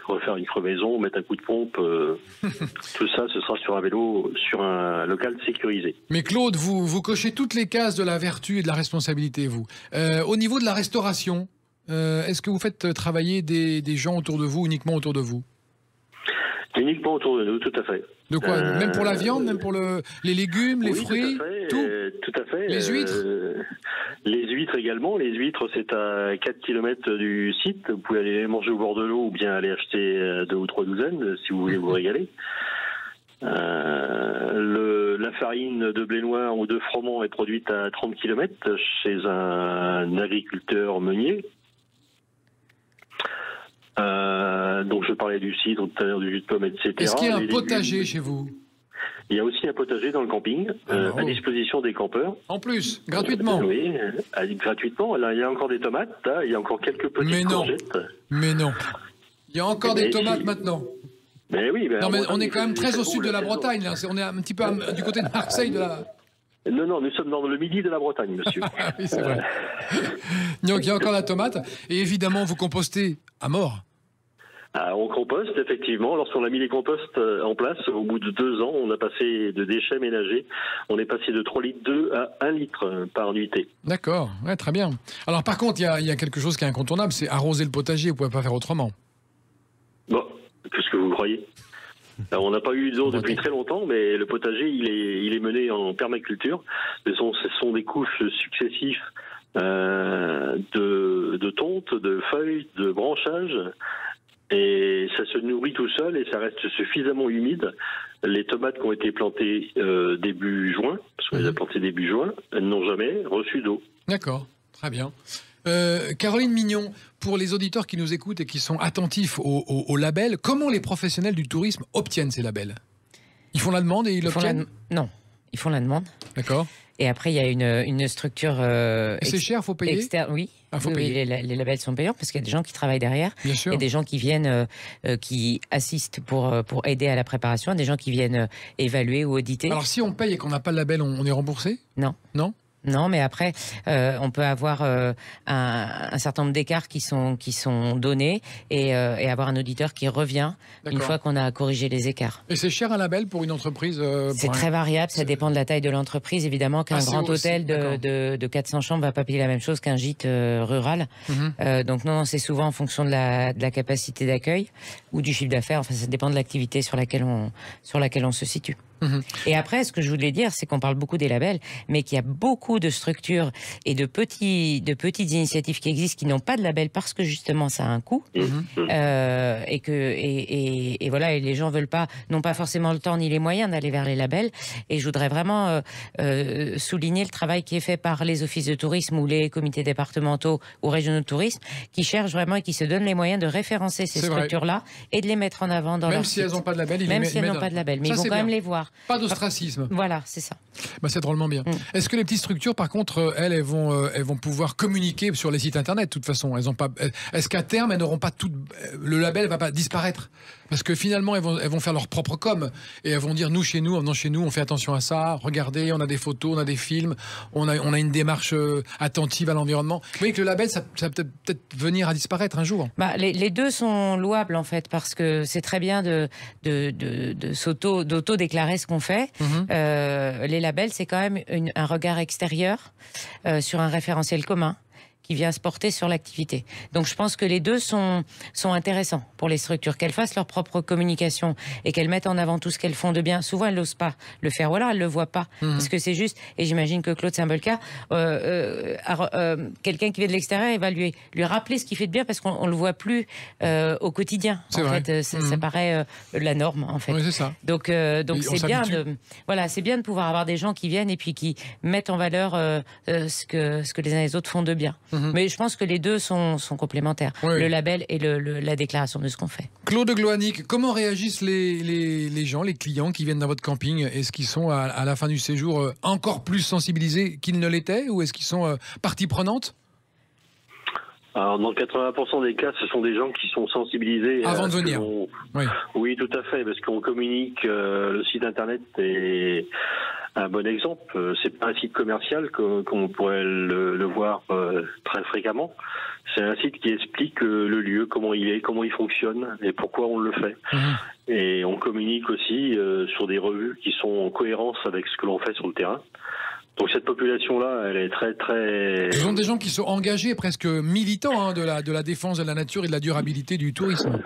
refaire une crevaison, mettre un coup de pompe, tout ça, ce sera sur un vélo, sur un local sécurisé. Mais Claude, vous cochez toutes les cases de la vertu et de la responsabilité, vous. Au niveau de la restauration, est-ce que vous faites travailler des gens autour de vous, uniquement autour de vous? Uniquement autour de nous, tout à fait. De quoi? Même pour la viande, même pour les légumes, les fruits, tout à fait. Les huîtres? Les huîtres également. Les huîtres, c'est à 4 km du site. Vous pouvez aller manger au bord de l'eau ou bien aller acheter 2 ou 3 douzaines si vous voulez vous régaler. La farine de blé noir ou de froment est produite à 30 km chez un agriculteur meunier. Donc je parlais du cidre tout à l'heure, du jus de pomme, etc. Est-ce qu'il y a un potager chez vous? Il y a aussi un potager dans le camping, à disposition des campeurs. En plus, gratuitement? Oui, gratuitement. Là, il y a encore des tomates, là, il y a encore quelques petites courgettes. Mais non. Il y a encore des tomates maintenant. Mais oui. Non, mais on est quand même très au sud de la Bretagne. Là. On est un petit peu du côté de Marseille. Non, nous sommes dans le midi de la Bretagne, monsieur. Oui, c'est vrai. Donc, il y a encore la tomate. Et évidemment, vous compostez à mort. On composte, effectivement. Lorsqu'on a mis les composts en place, au bout de 2 ans, on a passé de déchets ménagers. On est passé de 3,2 litres à 1 litre par nuitée. D'accord, ouais, très bien. Alors par contre, il y a quelque chose qui est incontournable, c'est arroser le potager. Vous ne pouvez pas faire autrement. Bon, qu'est-ce que vous croyez ? Alors, on n'a pas eu d'eau depuis très longtemps, mais le potager, il est mené en permaculture. Ce sont des couches successives de tonte, de feuilles, de branchages. Et ça se nourrit tout seul et ça reste suffisamment humide. Les tomates qui ont été plantées début juin, parce qu'on les a plantées début juin, elles n'ont jamais reçu d'eau. D'accord, très bien. Caroline Mignon, pour les auditeurs qui nous écoutent et qui sont attentifs au label, comment les professionnels du tourisme obtiennent ces labels ? Ils font la demande et ils l'obtiennent ? Non, ils font la demande. D'accord. Et après, il y a une structure... c'est cher, il faut payer externe, oui. Faut payer. Les labels sont payants parce qu'il y a des gens qui travaillent derrière. Bien sûr. Il y a des gens qui viennent, qui assistent pour aider à la préparation, des gens qui viennent évaluer ou auditer. Alors, si on paye et qu'on n'a pas le label, on est remboursé ? Non. Non ? Non, mais après, on peut avoir un certain nombre d'écarts qui sont donnés et avoir un auditeur qui revient une fois qu'on a corrigé les écarts. Et c'est cher un label pour une entreprise C'est très variable, ça dépend de la taille de l'entreprise. Évidemment qu'un grand hôtel de 400 chambres va pas payer la même chose qu'un gîte rural. Donc non, c'est souvent en fonction de la capacité d'accueil ou du chiffre d'affaires. Enfin, ça dépend de l'activité sur laquelle on se situe. Et après, ce que je voulais dire, c'est qu'on parle beaucoup des labels, mais qu'il y a beaucoup de structures et de petites initiatives qui existent qui n'ont pas de label parce que justement ça a un coût et voilà, et les gens n'ont pas forcément le temps ni les moyens d'aller vers les labels. Et je voudrais vraiment souligner le travail qui est fait par les offices de tourisme ou les comités départementaux ou régionaux de tourisme qui cherchent vraiment et qui se donnent les moyens de référencer ces structures-là et de les mettre en avant dans leur site. Même si elles n'ont pas de label, même si elles n'ont pas de label, mais ils vont quand même les voir. Pas d'ostracisme. Voilà, c'est ça. C'est drôlement bien. Est-ce que les petites structures, par contre, elles vont pouvoir communiquer sur les sites internet de toute façon ? Est-ce qu'à terme, elles n'auront pas tout... Le label ne va pas disparaître ? Parce que finalement, elles vont faire leur propre com. Et elles vont dire, nous, chez nous, en venant chez nous, on fait attention à ça. Regardez, on a des photos, on a des films. On a une démarche attentive à l'environnement. Vous voyez que le label, ça va peut-être venir à disparaître un jour. Les deux sont louables, en fait, parce que c'est très bien d'auto-déclarer ce qu'on fait. Les labels, c'est quand même un regard extérieur sur un référentiel commun qui vient se porter sur l'activité. Donc je pense que les deux sont intéressants pour les structures, qu'elles fassent leur propre communication et qu'elles mettent en avant tout ce qu'elles font de bien. Souvent elles n'osent pas le faire, ou alors elles le voient pas, parce que c'est juste, et j'imagine que Claude, c'est un peu le cas, quelqu'un qui vient de l'extérieur, il va lui rappeler ce qu'il fait de bien parce qu'on le voit plus au quotidien. C'est vrai. Fait, ça paraît la norme, en fait. Oui, c'est ça. Donc c'est bien c'est bien de pouvoir avoir des gens qui viennent et puis qui mettent en valeur ce que les uns et les autres font de bien. Mais je pense que les deux sont complémentaires. Oui. Le label et la déclaration de ce qu'on fait. Claude Gloanic, comment réagissent les gens, les clients qui viennent dans votre camping ? Est-ce qu'ils sont à la fin du séjour encore plus sensibilisés qu'ils ne l'étaient, ou est-ce qu'ils sont partie prenante ? Alors, dans 80% des cas, ce sont des gens qui sont sensibilisés. Avant de venir. Oui, tout à fait, parce qu'on communique. Le site internet est un bon exemple. C'est pas un site commercial qu'on pourrait le voir très fréquemment. C'est un site qui explique le lieu, comment il est, comment il fonctionne et pourquoi on le fait. Et on communique aussi sur des revues qui sont en cohérence avec ce que l'on fait sur le terrain. Donc cette population-là, elle est très, très... Ce sont des gens qui sont engagés, presque militants de la défense de la nature et de la durabilité du tourisme.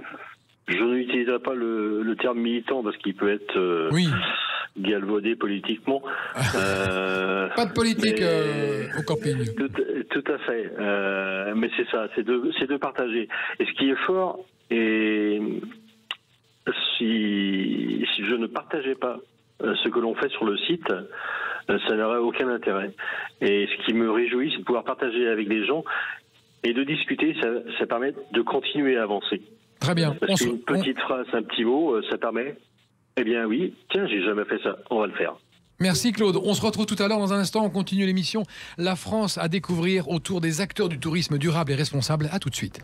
Je n'utiliserai pas le terme militant parce qu'il peut être galvaudé politiquement. Pas de politique au camping. Tout à fait. Mais c'est ça, c'est de partager. Et ce qui est fort, et si je ne partageais pas ce que l'on fait sur le site, ça n'aurait aucun intérêt. Et ce qui me réjouit, c'est de pouvoir partager avec les gens et de discuter. Ça permet de continuer à avancer. Très bien. Parce qu'une petite phrase, un petit mot, ça permet, eh bien oui, tiens, j'ai jamais fait ça, on va le faire. Merci Claude. On se retrouve tout à l'heure dans un instant. On continue l'émission La France à découvrir autour des acteurs du tourisme durable et responsable. À tout de suite.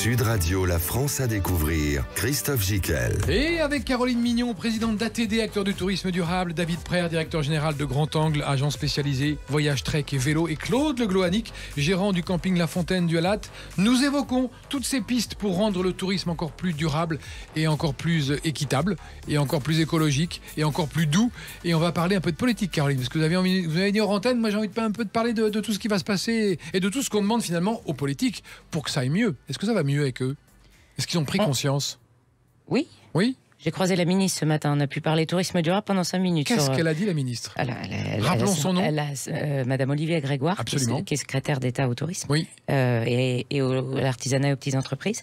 Sud Radio, la France à découvrir, Christophe Gicquel. Et avec Caroline Mignon, présidente d'ATD, acteur du tourisme durable, David Praire, directeur général de Grand Angle, agent spécialisé voyage, trek et vélo, et Claude Le Gloanic, gérant du camping La Fontaine du Halat, nous évoquons toutes ces pistes pour rendre le tourisme encore plus durable et encore plus équitable et encore plus écologique et encore plus doux. Et on va parler un peu de politique, Caroline, parce que vous avez dit hors antenne, moi j'ai envie un peu de parler de tout ce qui va se passer et de tout ce qu'on demande finalement aux politiques pour que ça aille mieux. Est-ce que ça va mieux avec eux? Est-ce qu'ils ont pris conscience? Oui. Oui. J'ai croisé la ministre ce matin. On a pu parler tourisme durable pendant 5 minutes. Qu'est-ce qu'elle a dit, la ministre? Rappelons son nom. Madame Olivier Grégoire, qui est secrétaire d'État au tourisme, oui. et à l'artisanat et aux petites entreprises.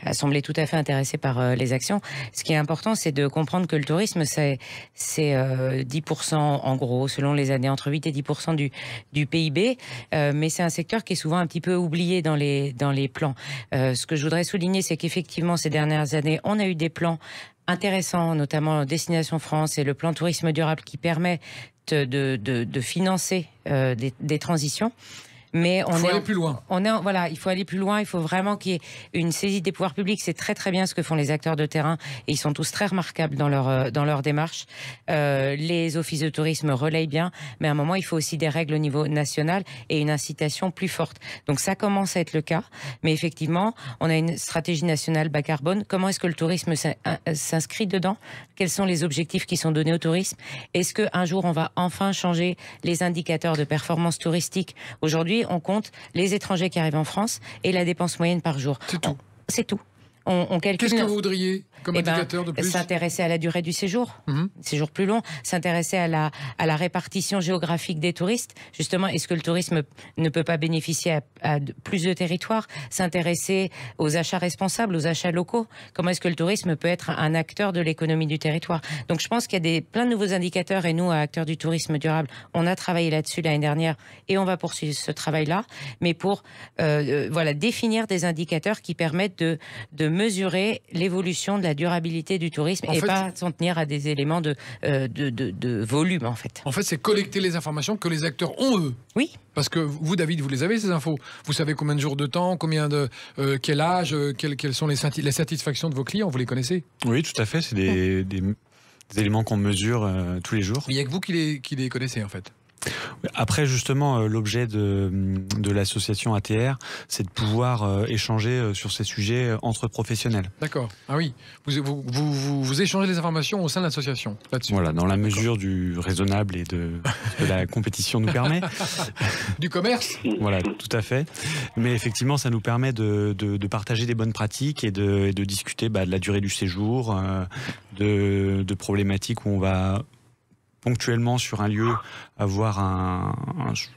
Elle semblait tout à fait intéressée par les actions. Ce qui est important, c'est de comprendre que le tourisme, c'est 10% en gros, selon les années, entre 8 et 10% du PIB. Mais c'est un secteur qui est souvent un petit peu oublié dans les plans. Ce que je voudrais souligner, c'est qu'effectivement, ces dernières années, on a eu des plans intéressant, notamment Destination France et le plan tourisme durable qui permet de financer des transitions. Mais il faut aller plus loin. Il faut aller plus loin. Il faut vraiment qu'il y ait une saisie des pouvoirs publics. C'est très très bien ce que font les acteurs de terrain et ils sont tous très remarquables dans leur démarche. Les offices de tourisme relayent bien, mais à un moment il faut aussi des règles au niveau national et une incitation plus forte. Donc ça commence à être le cas, mais effectivement on a une stratégie nationale bas carbone. Comment est-ce que le tourisme s'inscrit dedans? Quels sont les objectifs qui sont donnés au tourisme? Est-ce qu'un jour on va enfin changer les indicateurs de performance touristique? Aujourd'hui, on compte les étrangers qui arrivent en France et la dépense moyenne par jour. C'est tout. C'est tout. On calcule. Qu'est-ce que vous voudriez comme indicateur de plus? S'intéresser à la durée du séjour, séjour plus long, s'intéresser à la répartition géographique des touristes. Justement, est-ce que le tourisme ne peut pas bénéficier à plus de territoires? S'intéresser aux achats responsables, aux achats locaux. Comment est-ce que le tourisme peut être un acteur de l'économie du territoire? Donc je pense qu'il y a plein de nouveaux indicateurs et nous, acteurs du tourisme durable, on a travaillé là-dessus l'année dernière et on va poursuivre ce travail-là, mais pour définir des indicateurs qui permettent de mesurer l'évolution de la durabilité du tourisme pas s'en tenir à des éléments de volume en fait. En fait, c'est collecter les informations que les acteurs ont eux. Oui. Parce que vous, David, vous les avez ces infos. Vous savez combien de jours de temps, quel âge, quelles sont les satisfactions de vos clients, vous les connaissez? Oui, tout à fait. C'est des éléments qu'on mesure tous les jours. Il n'y a que vous qui les connaissez en fait. Après, justement, l'objet de l'association ATR, c'est de pouvoir échanger sur ces sujets entre professionnels. D'accord. Ah oui. Vous échangez les informations au sein de l'association là-dessus. Voilà, dans la mesure du raisonnable et de ce que la compétition nous permet. Du commerce. Voilà, tout à fait. Mais effectivement, ça nous permet de partager des bonnes pratiques et de discuter de la durée du séjour, de problématiques où on va ponctuellement sur un lieu avoir un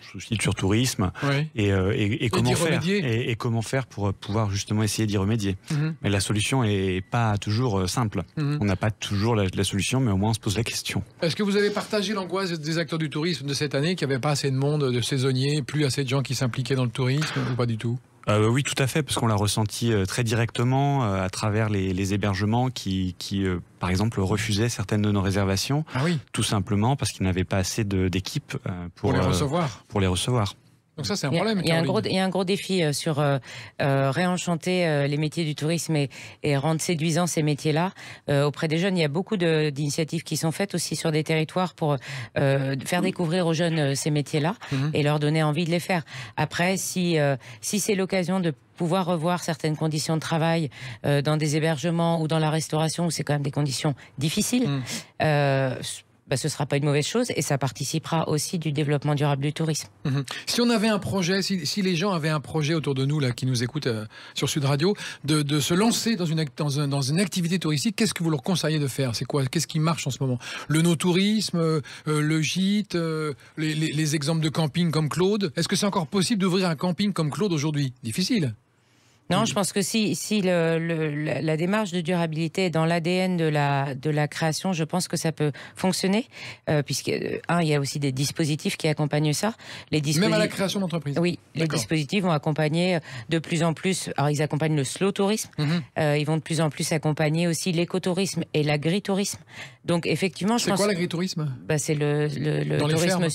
souci de surtourisme, oui. et comment faire et comment faire pour pouvoir justement essayer d'y remédier. Mais la solution est pas toujours simple. On n'a pas toujours la solution, mais au moins on se pose la question. Est-ce que vous avez partagé l'angoisse des acteurs du tourisme de cette année, qu'il n'y avait pas assez de monde, de saisonniers, plus assez de gens qui s'impliquaient dans le tourisme, ou pas du tout? Oui, tout à fait, parce qu'on l'a ressenti très directement à travers les hébergements qui par exemple, refusaient certaines de nos réservations, tout simplement parce qu'ils n'avaient pas assez d'équipes pour les recevoir. Donc ça, c'est un problème. Il y a un gros défi sur réenchanter les métiers du tourisme et rendre séduisants ces métiers-là. Auprès des jeunes, il y a beaucoup d'initiatives qui sont faites aussi sur des territoires pour faire découvrir aux jeunes ces métiers-là et leur donner envie de les faire. Après, si c'est l'occasion de pouvoir revoir certaines conditions de travail dans des hébergements ou dans la restauration, où c'est quand même des conditions difficiles, ce ne sera pas une mauvaise chose et ça participera aussi du développement durable du tourisme. Si on avait un projet, si les gens avaient un projet autour de nous là, qui nous écoutent sur Sud Radio, de se lancer dans une activité touristique, qu'est-ce que vous leur conseillez de faire? C'est quoi? Qu'est-ce qui marche en ce moment? Le no-tourisme, le gîte, les exemples de camping comme Claude. Est-ce que c'est encore possible d'ouvrir un camping comme Claude aujourd'hui? Difficile. Non, je pense que si la démarche de durabilité est dans l'ADN de la création, je pense que ça peut fonctionner, puisque il y a aussi des dispositifs qui accompagnent ça. Même à la création d'entreprise. Oui, les dispositifs vont accompagner de plus en plus. Alors ils accompagnent le slow tourisme, ils vont de plus en plus accompagner aussi l'écotourisme et l'agritourisme. Donc effectivement, je pense. C'est quoi l'agritourisme? C'est le tourisme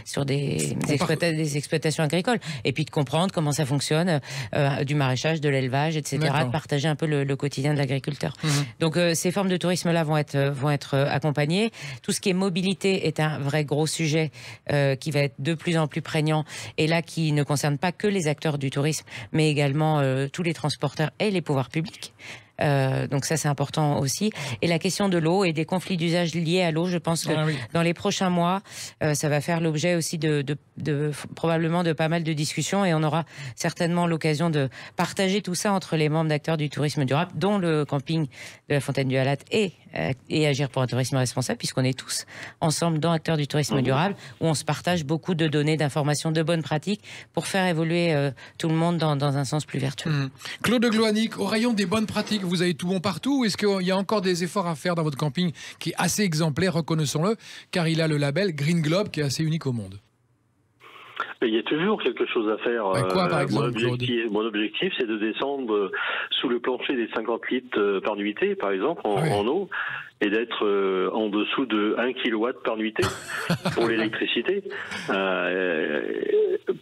sur des exploitations agricoles, et puis de comprendre comment ça fonctionne. du maraîchage, de l'élevage, etc., de partager un peu le quotidien de l'agriculteur. Donc ces formes de tourisme-là vont être accompagnées. Tout ce qui est mobilité est un vrai gros sujet qui va être de plus en plus prégnant, et là qui ne concerne pas que les acteurs du tourisme, mais également tous les transporteurs et les pouvoirs publics. Donc ça c'est important aussi. Et la question de l'eau et des conflits d'usage liés à l'eau, je pense que dans les prochains mois, ça va faire l'objet aussi probablement de pas mal de discussions, et on aura certainement l'occasion de partager tout ça entre les membres d'acteurs du tourisme durable, dont le camping de la Fontaine du Halat et Agir pour un tourisme responsable, puisqu'on est tous ensemble dans acteurs du tourisme durable, où on se partage beaucoup de données, d'informations, de bonnes pratiques pour faire évoluer tout le monde dans un sens plus vertueux. Claude de Gloanic, au rayon des bonnes pratiques, vous avez tout bon partout, ou est-ce qu'il y a encore des efforts à faire dans votre camping qui est assez exemplaire, reconnaissons-le, car il a le label Green Globe qui est assez unique au monde? Il y a toujours quelque chose à faire. Quoi, par exemple, mon objectif, c'est de descendre sous le plancher des 50 litres par nuitée, par exemple, en eau, et d'être en dessous de 1 kW par nuitée pour l'électricité.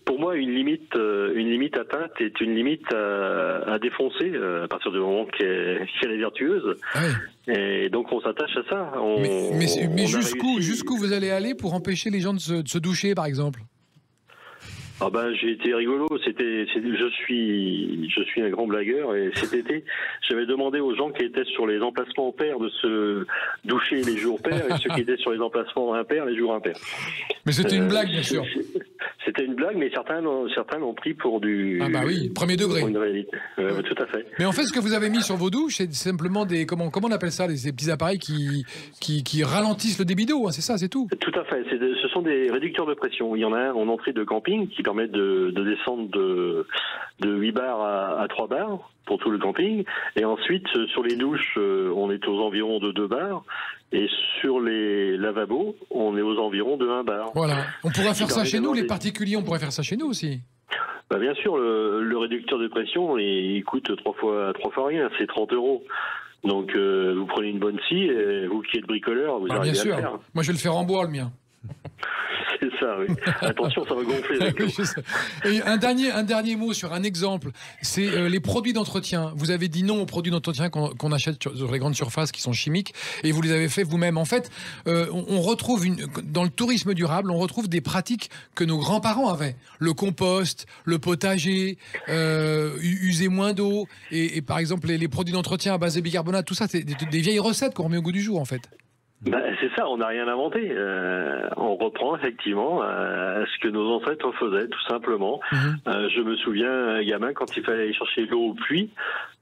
Pour moi, une limite atteinte est une limite à défoncer à partir du moment qu'elle est vertueuse. Et donc on s'attache à ça. Mais jusqu'où vous allez aller pour empêcher les gens de se doucher, par exemple? Ah ben, j'ai été rigolo. Je suis un grand blagueur, et cet été, j'avais demandé aux gens qui étaient sur les emplacements pairs de se doucher les jours pairs, et ceux qui étaient sur les emplacements impairs les jours impairs. Mais c'était une blague, bien sûr. C'était une blague, mais certains l'ont pris pour du... Ah bah oui, premier degré. Pour une réalité. Tout à fait. Mais en fait, ce que vous avez mis sur vos douches, c'est simplement des... Comment on appelle ça, ces petits appareils qui ralentissent le débit d'eau, hein, c'est ça, c'est tout. Tout à fait. Ce sont des réducteurs de pression. Il y en a un en entrée de camping qui permet de descendre de 8 bars à 3 bars pour tout le camping. Et ensuite, sur les douches, on est aux environs de 2 bars. Et sur les lavabos, on est aux environs de 1 bar. Voilà. On pourrait faire ça chez nous, les particuliers, on pourrait faire ça chez nous aussi. Bah bien sûr, le réducteur de pression, il coûte 3 fois rien, c'est 30 €. Donc vous prenez une bonne scie, et vous qui êtes bricoleur, vous arrivez à le faire. Moi je vais le faire en bois, le mien. C'est ça, oui. Attention, ça va gonfler. Et un dernier mot sur un exemple, c'est les produits d'entretien. Vous avez dit non aux produits d'entretien qu'on achète sur les grandes surfaces qui sont chimiques, et vous les avez fait vous-même. En fait, on retrouve dans le tourisme durable, on retrouve des pratiques que nos grands-parents avaient. Le compost, le potager, user moins d'eau, et par exemple les produits d'entretien à base de bicarbonate, tout ça, c'est des vieilles recettes qu'on remet au goût du jour, en fait. C'est ça, on n'a rien inventé. On reprend effectivement ce que nos ancêtres faisaient, tout simplement. Je me souviens, gamin, quand il fallait aller chercher l'eau au puits,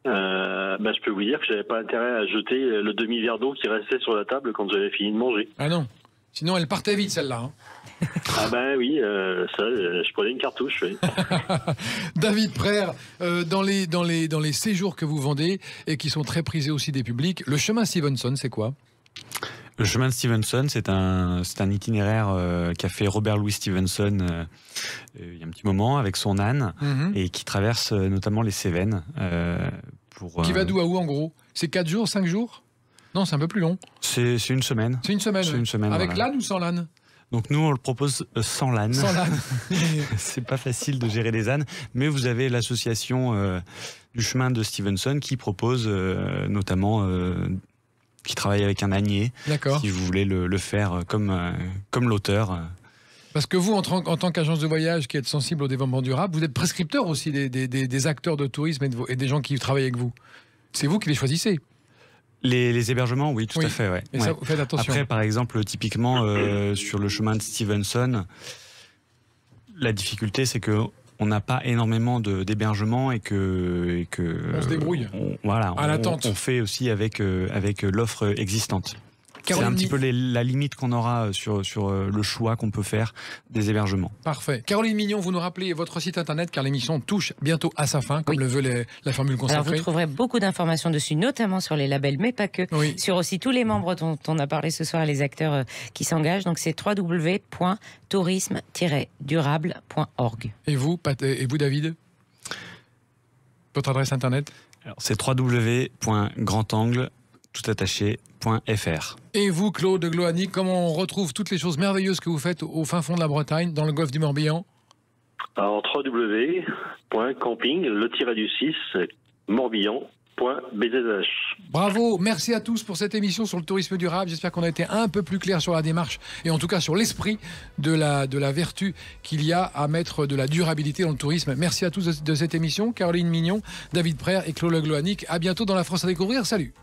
je peux vous dire que j'avais pas intérêt à jeter le demi-verre d'eau qui restait sur la table quand j'avais fini de manger. Ah non, sinon elle partait vite, celle-là. Ah ben oui, ça, je prenais une cartouche. Oui. David Prère, dans les séjours que vous vendez et qui sont très prisés aussi des publics, le chemin Stevenson, c'est quoi ? Le chemin de Stevenson, c'est un itinéraire qu'a fait Robert Louis Stevenson il y a un petit moment avec son âne, et qui traverse notamment les Cévennes. Qui va d'où à où en gros? C'est 4 jours, 5 jours? Non, c'est un peu plus long. C'est une semaine. C'est une semaine. Avec l'âne ou sans l'âne? Donc nous, on le propose sans l'âne. Sans l'âne. C'est pas facile de gérer les ânes, mais vous avez l'association du chemin de Stevenson qui propose notamment... qui travaille avec un ânier, si vous voulez le faire comme l'auteur. Parce que vous, en tant qu'agence de voyage qui êtes sensible au développement durable, vous êtes prescripteur aussi des acteurs de tourisme et des gens qui travaillent avec vous. C'est vous qui les choisissez. Les hébergements, oui, tout à fait. Ouais. Et ça, vous faites attention. Après, par exemple, typiquement, sur le chemin de Stevenson, la difficulté, c'est que on n'a pas énormément d'hébergement, et que on se débrouille. On fait aussi avec l'offre existante. C'est un petit peu la limite qu'on aura sur le choix qu'on peut faire des hébergements. Parfait. Caroline Mignon, vous nous rappelez votre site internet, car l'émission touche bientôt à sa fin, comme le veut la formule consacrée. Alors vous trouverez beaucoup d'informations dessus, notamment sur les labels, mais pas que. Sur aussi tous les membres dont on a parlé ce soir, les acteurs qui s'engagent. Donc c'est www.tourisme-durable.org. Et vous, David? Votre adresse internet? Alors c'est www.grandangle.fr. Et vous, Claude de Gloanic, comment on retrouve toutes les choses merveilleuses que vous faites au fin fond de la Bretagne, dans le golfe du Morbihan? Alors, www.camping-6morbihan.bzh. Bravo, merci à tous pour cette émission sur le tourisme durable. J'espère qu'on a été un peu plus clair sur la démarche et en tout cas sur l'esprit de la vertu qu'il y a à mettre de la durabilité dans le tourisme. Merci à tous de cette émission. Caroline Mignon, David Praire et Claude Le Gloanic. À bientôt dans La France à découvrir. Salut.